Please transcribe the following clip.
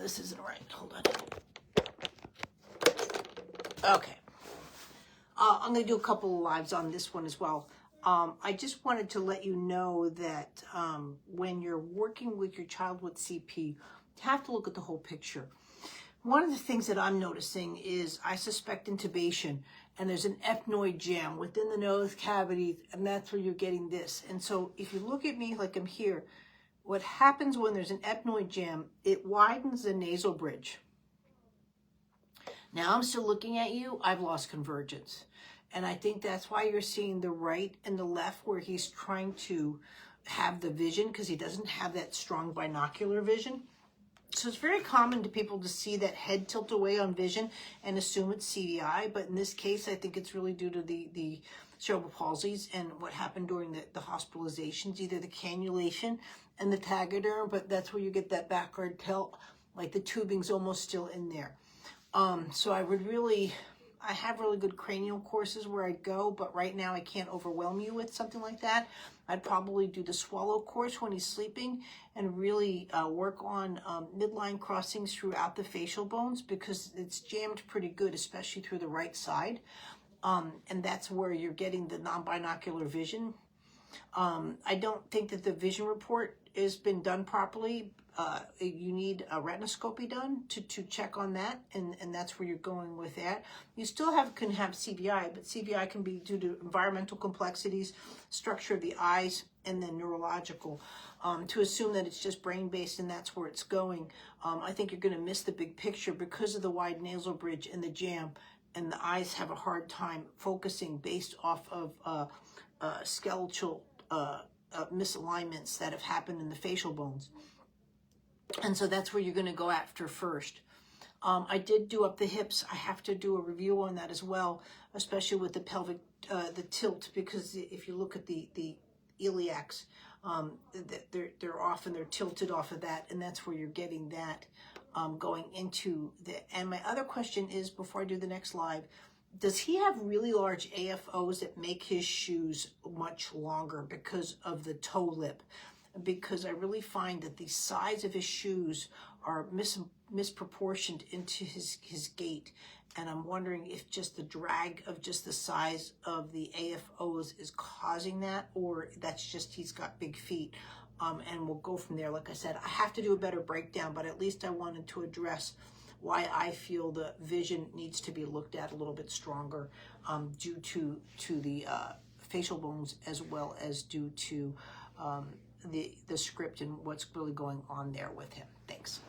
This isn't right. Hold on. Okay. I'm going to do a couple of lives on this one as well. I just wanted to let you know that when you're working with your child with CP, you have to look at the whole picture. One of the things that I'm noticing is I suspect intubation, and there's an ethmoid jam within the nose cavity, and that's where you're getting this. And so if you look at me like I'm here, what happens when there's an ethmoid jam, it widens the nasal bridge. Now I'm still looking at you, I've lost convergence. And I think that's why you're seeing the right and the left where he's trying to have the vision, because he doesn't have that strong binocular vision. So it's very common to people to see that head tilt away on vision and assume it's CVI. But in this case, I think it's really due to the cerebral palsies and what happened during the hospitalizations, either the cannulation and the tegaderm, but that's where you get that backward tilt, like the tubing's almost still in there. So I have really good cranial courses where I'd go, but right now I can't overwhelm you with something like that. I'd probably do the swallow course when he's sleeping and really work on midline crossings throughout the facial bones, because it's jammed pretty good, especially through the right side. And that's where you're getting the non-binocular vision. I don't think that the vision report has been done properly. You need a retinoscopy done to check on that, and that's where you're going with that. You still can have CVI, but CVI can be due to environmental complexities, structure of the eyes, and then neurological. To assume that it's just brain-based and that's where it's going, I think you're going to miss the big picture because of the wide nasal bridge and the jam, and the eyes have a hard time focusing based off of skeletal misalignments that have happened in the facial bones. And so that's where you're going to go after first. I did do up the hips. I have to do a review on that as well, especially with the pelvic, the tilt, because if you look at the iliacs, they're off and they're tilted off of that, and that's where you're getting that going into the. And my other question is, before I do the next live, does he have really large AFOs that make his shoes much longer because of the toe lip? Because I really find that the size of his shoes are misproportioned into his gait. And I'm wondering if just the drag of just the size of the AFOs is causing that, or that's just he's got big feet. And we'll go from there. Like I said, I have to do a better breakdown, but at least I wanted to address why I feel the vision needs to be looked at a little bit stronger due to the facial bones, as well as due to the script and what's really going on there with him. Thanks.